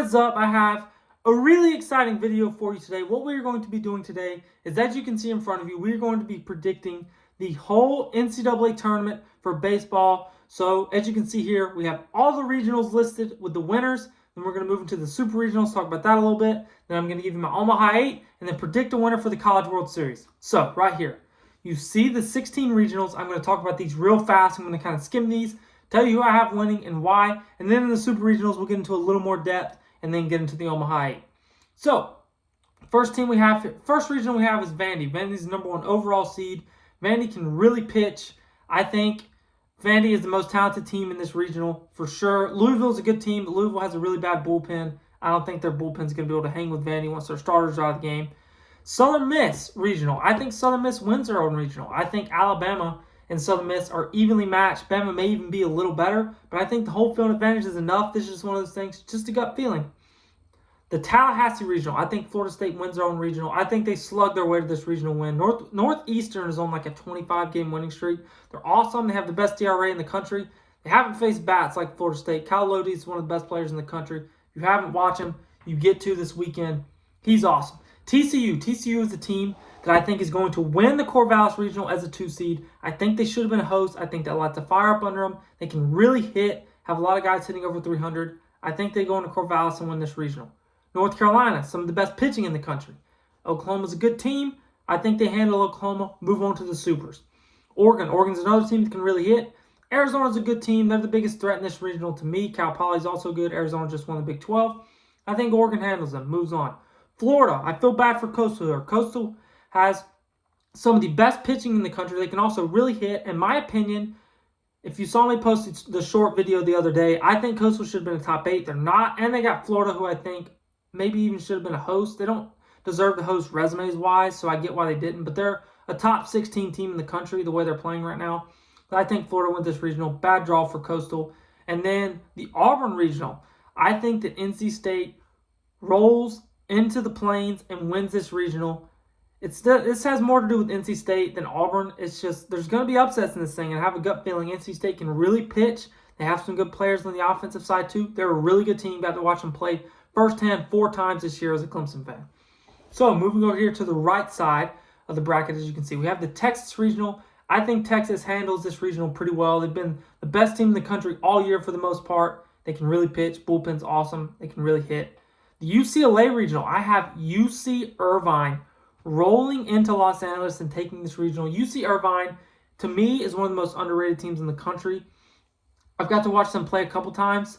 What is up? I have a really exciting video for you today. What we're going to be doing today is, as you can see in front of you, we're going to be predicting the whole NCAA tournament for baseball. So as you can see here, we have all the regionals listed with the winners. Then we're going to move into the super regionals, talk about that a little bit. Then I'm going to give you my Omaha 8 and then predict a winner for the College World Series. So right here, you see the 16 regionals. I'm going to talk about these real fast. I'm going to kind of skim these, tell you who I have winning and why. And then in the super regionals, we'll get into a little more depth and then get into the Omaha 8. So, first region we have is Vandy. Vandy's the number 1 overall seed. Vandy can really pitch. I think Vandy is the most talented team in this regional for sure. Louisville's a good team, but Louisville has a really bad bullpen. I don't think their bullpen's going to be able to hang with Vandy once their starters are out of the game. Southern Miss regional. I think Southern Miss wins their own regional. I think Alabama and Southern Miss are evenly matched. Bama may even be a little better, but I think the whole field advantage is enough. This is just one of those things, just a gut feeling. The Tallahassee regional, I think Florida State wins their own regional. I think they slug their way to this regional win. Northeastern is on like a 25-game winning streak. They're awesome. They have the best ERA in the country. They haven't faced bats like Florida State. Cal Lodi is one of the best players in the country. If you haven't watched him, you get to this weekend. He's awesome. TCU is the team that I think is going to win the Corvallis Regional as a 2 seed. I think they should have been a host. I think they let the fire up under them. They can really hit, have a lot of guys hitting over 300. I think they go into Corvallis and win this regional. North Carolina, some of the best pitching in the country. Oklahoma's a good team. I think they handle Oklahoma, move on to the supers. Oregon's another team that can really hit. Arizona's a good team. They're the biggest threat in this regional to me. Cal Poly's also good. Arizona just won the Big 12. I think Oregon handles them, moves on. Florida, I feel bad for Coastal here. Coastal has some of the best pitching in the country. They can also really hit. In my opinion, if you saw me post the short video the other day, I think Coastal should have been a top 8. They're not. And they got Florida, who I think maybe even should have been a host. They don't deserve the host resumes-wise, so I get why they didn't. But they're a top 16 team in the country the way they're playing right now. But I think Florida wins this regional. Bad draw for Coastal. And then the Auburn Regional. I think that NC State rolls into the Plains and wins this regional. This has more to do with NC State than Auburn. It's just there's going to be upsets in this thing, and I have a gut feeling NC State can really pitch. They have some good players on the offensive side too. They're a really good team. Got to watch them play firsthand 4 times this year as a Clemson fan. So moving over here to the right side of the bracket, as you can see, we have the Texas Regional. I think Texas handles this regional pretty well. They've been the best team in the country all year for the most part. They can really pitch. Bullpen's awesome. They can really hit. The UCLA Regional, I have UC Irvine rolling into Los Angeles and taking this regional. UC Irvine, to me, is one of the most underrated teams in the country. I've got to watch them play a couple times.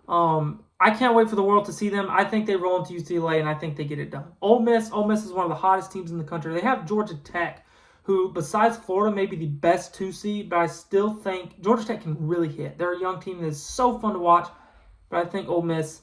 I can't wait for the world to see them. I think they roll into UCLA, and I think they get it done. Ole Miss is one of the hottest teams in the country. They have Georgia Tech, who, besides Florida, may be the best 2 seed, but I still think Georgia Tech can really hit. They're a young team that is so fun to watch, but I think Ole Miss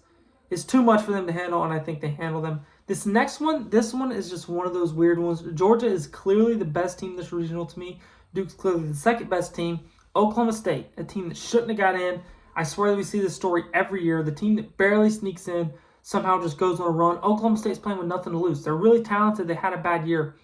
is too much for them to handle, and I think they handle them. This next one, is just one of those weird ones. Georgia is clearly the best team in this regional to me. Duke's clearly the second best team. Oklahoma State, a team that shouldn't have got in. I swear that we see this story every year. The team that barely sneaks in somehow just goes on a run. Oklahoma State's playing with nothing to lose. They're really talented. They had a bad year.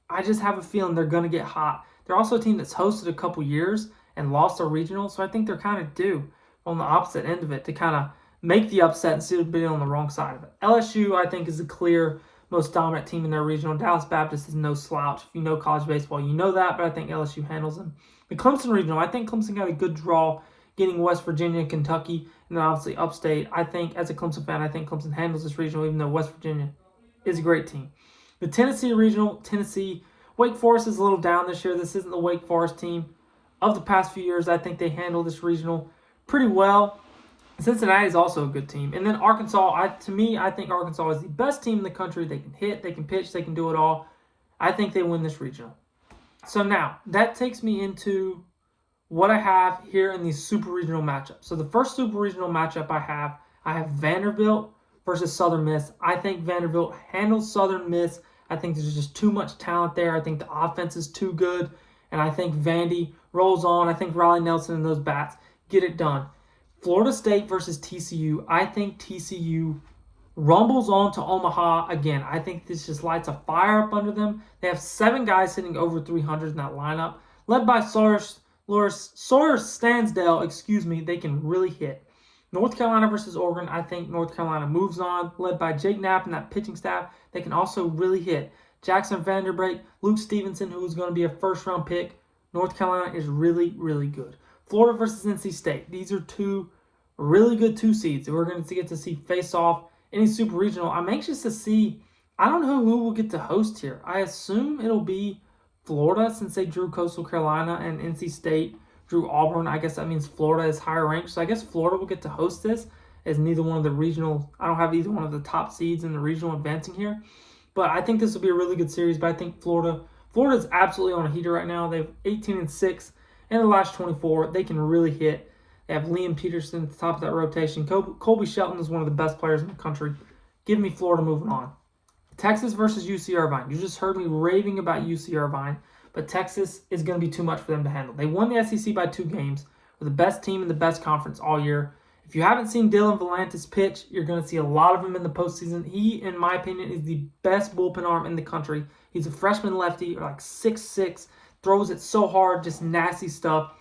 I just have a feeling they're going to get hot. They're also a team that's hosted a couple years and lost their regional, so I think they're kind of due on the opposite end of it to kind of make the upset instead of being on the wrong side of it. LSU, I think, is the clear most dominant team in their regional. Dallas Baptist is no slouch. If you know college baseball, you know that, but I think LSU handles them. The Clemson regional, I think Clemson got a good draw getting West Virginia and Kentucky, and then obviously upstate. I think, as a Clemson fan, I think Clemson handles this regional, even though West Virginia is a great team. The Tennessee regional, Wake Forest is a little down this year. This isn't the Wake Forest team of the past few years. I think they handle this regional pretty well. Cincinnati is also a good team. And then Arkansas, I think Arkansas is the best team in the country. They can hit, they can pitch, they can do it all. I think they win this regional. So now, that takes me into what I have here in these super regional matchups. So the first super regional matchup I have Vanderbilt versus Southern Miss. I think Vanderbilt handles Southern Miss. I think there's just too much talent there. I think the offense is too good. And I think Vandy rolls on. I think Riley Nelson and those bats get it done. Florida State versus TCU. I think TCU rumbles on to Omaha again. I think this just lights a fire up under them. They have 7 guys hitting over 300 in that lineup, led by Sawyer Stansdale. They can really hit. North Carolina versus Oregon, I think North Carolina moves on, led by Jake Knapp and that pitching staff. They can also really hit. Jackson Vanderbrake, Luke Stevenson, who is going to be a first-round pick. North Carolina is really, really good. Florida versus NC State. These are two really good 2 seeds. We're going to get to see face off any super regional. I'm anxious to see. I don't know who will get to host here. I assume it'll be Florida since they drew Coastal Carolina, and NC State drew Auburn. I guess that means Florida is higher ranked. So I guess Florida will get to host this, as neither one of the regional, I don't have either one of the top seeds in the regional advancing here. But I think this will be a really good series. But I think Florida is absolutely on a heater right now. They have 18-6 in the last 24. They can really hit. They have Liam Peterson at the top of that rotation. Colby Shelton is one of the best players in the country. Give me Florida moving on. Texas versus UC Irvine. You just heard me raving about UC Irvine, but Texas is going to be too much for them to handle. They won the SEC by 2 games. They're the best team in the best conference all year. If you haven't seen Dylan Volantis pitch, you're going to see a lot of him in the postseason. He, in my opinion, is the best bullpen arm in the country. He's a freshman lefty, like 6'6", throws it so hard, just nasty stuff.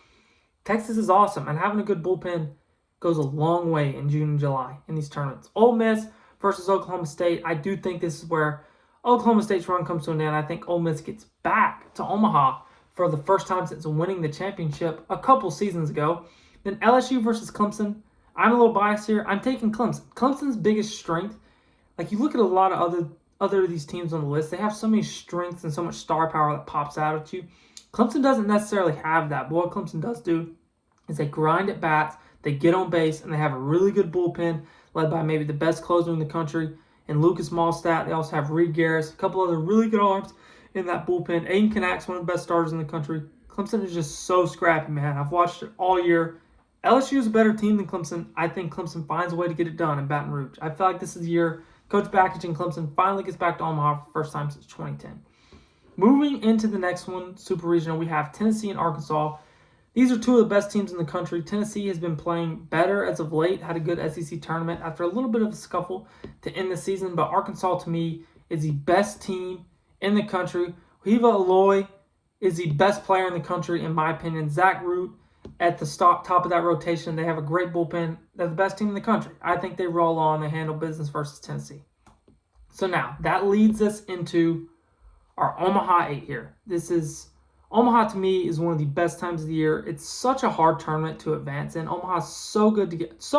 Texas is awesome, and having a good bullpen goes a long way in June and July in these tournaments. Ole Miss versus Oklahoma State. I do think this is where Oklahoma State's run comes to an end. I think Ole Miss gets back to Omaha for the first time since winning the championship a couple seasons ago. Then LSU versus Clemson. I'm a little biased here. I'm taking Clemson. Clemson's biggest strength, like you look at a lot of other of these teams on the list, they have so many strengths and so much star power that pops out at you. Clemson doesn't necessarily have that. But what Clemson does do is they grind at bats, they get on base, and they have a really good bullpen led by maybe the best closer in the country and Lucas Malstat. They also have Reed Garris, a couple other really good arms in that bullpen. Aiden Kanak's one of the best starters in the country. Clemson is just so scrappy, man. I've watched it all year. LSU is a better team than Clemson. I think Clemson finds a way to get it done in Baton Rouge. I feel like this is the year Coach Bakich and Clemson finally gets back to Omaha for the first time since 2010. Moving into the next one, Super Regional, we have Tennessee and Arkansas. These are 2 of the best teams in the country. Tennessee has been playing better as of late, had a good SEC tournament after a little bit of a scuffle to end the season, but Arkansas, to me, is the best team in the country. Hiva Aloy is the best player in the country, in my opinion. Zach Root at the top of that rotation. They have a great bullpen. They're the best team in the country. I think they roll on. They handle business versus Tennessee. So now, that leads us into our Omaha 8 here. Omaha, to me, is one of the best times of the year. It's such a hard tournament to advance in. Omaha is so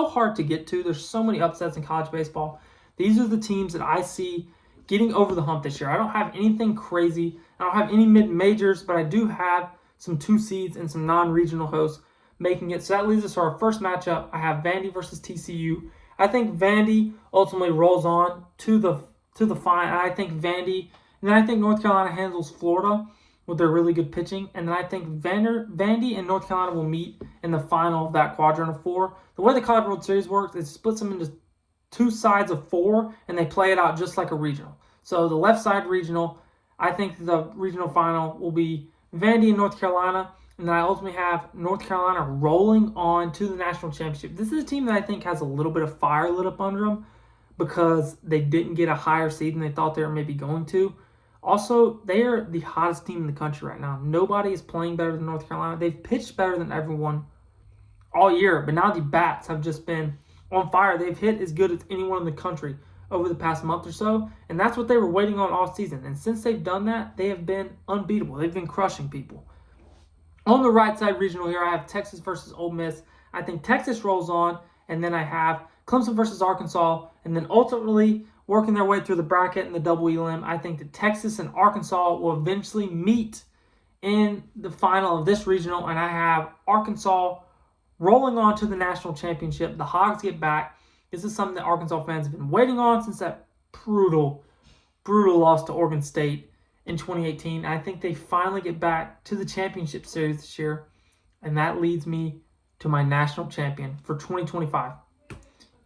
hard to get to. There's so many upsets in college baseball. These are the teams that I see getting over the hump this year. I don't have anything crazy. I don't have any mid-majors, but I do have some 2 seeds and some non-regional hosts making it. So that leads us to our first matchup. I have Vandy versus TCU. I think Vandy ultimately rolls on to the final. I think Vandy, and then I think North Carolina handles Florida with their really good pitching. And then I think Vandy and North Carolina will meet in the final of that quadrant of 4. The way the College World Series works, it splits them into 2 sides of 4, and they play it out just like a regional. So the left side regional, I think the regional final will be Vandy and North Carolina. And then I ultimately have North Carolina rolling on to the national championship. This is a team that I think has a little bit of fire lit up under them because they didn't get a higher seed than they thought they were maybe going to. Also, they are the hottest team in the country right now. Nobody is playing better than North Carolina. They've pitched better than everyone all year, but now the bats have just been on fire. They've hit as good as anyone in the country over the past month or so, and that's what they were waiting on all season. And since they've done that, they have been unbeatable. They've been crushing people. On the right side regional here, I have Texas versus Ole Miss. I think Texas rolls on, and then I have Clemson versus Arkansas, and then ultimately working their way through the bracket and the double elim. I think that Texas and Arkansas will eventually meet in the final of this regional, and I have Arkansas rolling on to the national championship. The Hogs get back. This is something that Arkansas fans have been waiting on since that brutal loss to Oregon State in 2018. I think they finally get back to the championship series this year, and that leads me to my national champion for 2025.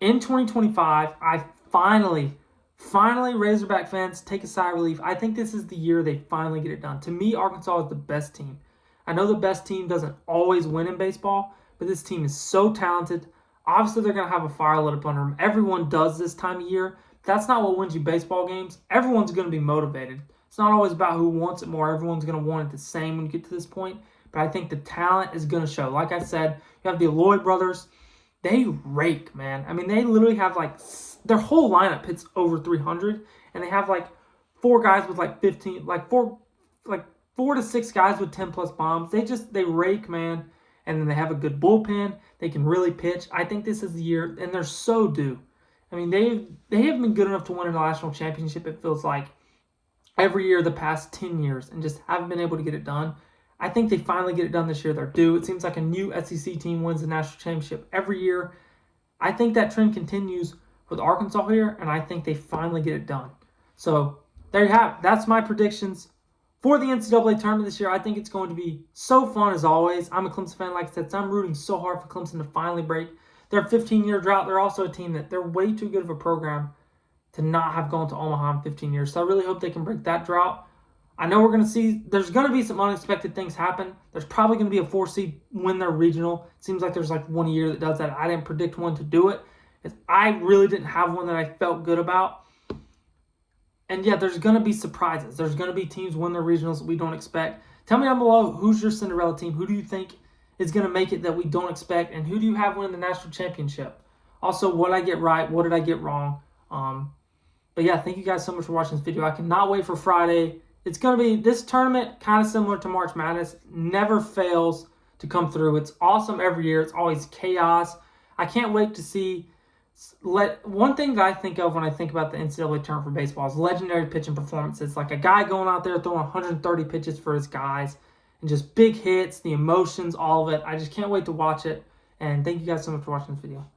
In 2025, I finally, Razorback fans, take a sigh of relief. I think this is the year they finally get it done. To me, Arkansas is the best team. I know the best team doesn't always win in baseball, but this team is so talented. Obviously, they're going to have a fire lit up under them. Everyone does this time of year. That's not what wins you baseball games. Everyone's going to be motivated. It's not always about who wants it more. Everyone's going to want it the same when you get to this point. But I think the talent is going to show. Like I said, you have the Aloy brothers. they rake, man. I mean, they literally have like their whole lineup hits over 300, and they have like four guys with like 15, like four to six guys with 10 plus bombs. They rake, man. And then they have a good bullpen. They can really pitch. I think this is the year, and they're so due. I mean, they have been good enough to win a national championship. It feels like every year the past 10 years, and just haven't been able to get it done. I think they finally get it done this year. They're due. It seems like a new SEC team wins the national championship every year. I think that trend continues with Arkansas here, and I think they finally get it done. So there you have it. That's my predictions for the NCAA tournament this year. I think it's going to be so fun as always. I'm a Clemson fan, like I said, so I'm rooting so hard for Clemson to finally break their 15-year drought. They're also a team that they're way too good of a program to not have gone to Omaha in 15 years. So I really hope they can break that drought. I know we're going to see, there's going to be some unexpected things happen. There's probably going to be a 4 seed win their regional. It seems like there's like one year that does that. I didn't predict one to do it. I really didn't have one that I felt good about. And yeah, there's going to be surprises. There's going to be teams win their regionals that we don't expect. Tell me down below, who's your Cinderella team? Who do you think is going to make it that we don't expect? And who do you have winning the national championship? Also, what did I get right? What did I get wrong? But yeah, thank you guys so much for watching this video. I cannot wait for Friday. It's going to be this tournament, kind of similar to March Madness, never fails to come through. It's awesome every year. It's always chaos. I can't wait to see. One thing that I think of when I think about the NCAA tournament for baseball is legendary pitching performances. Like a guy going out there throwing 130 pitches for his guys and just big hits, the emotions, all of it. I just can't wait to watch it. And thank you guys so much for watching this video.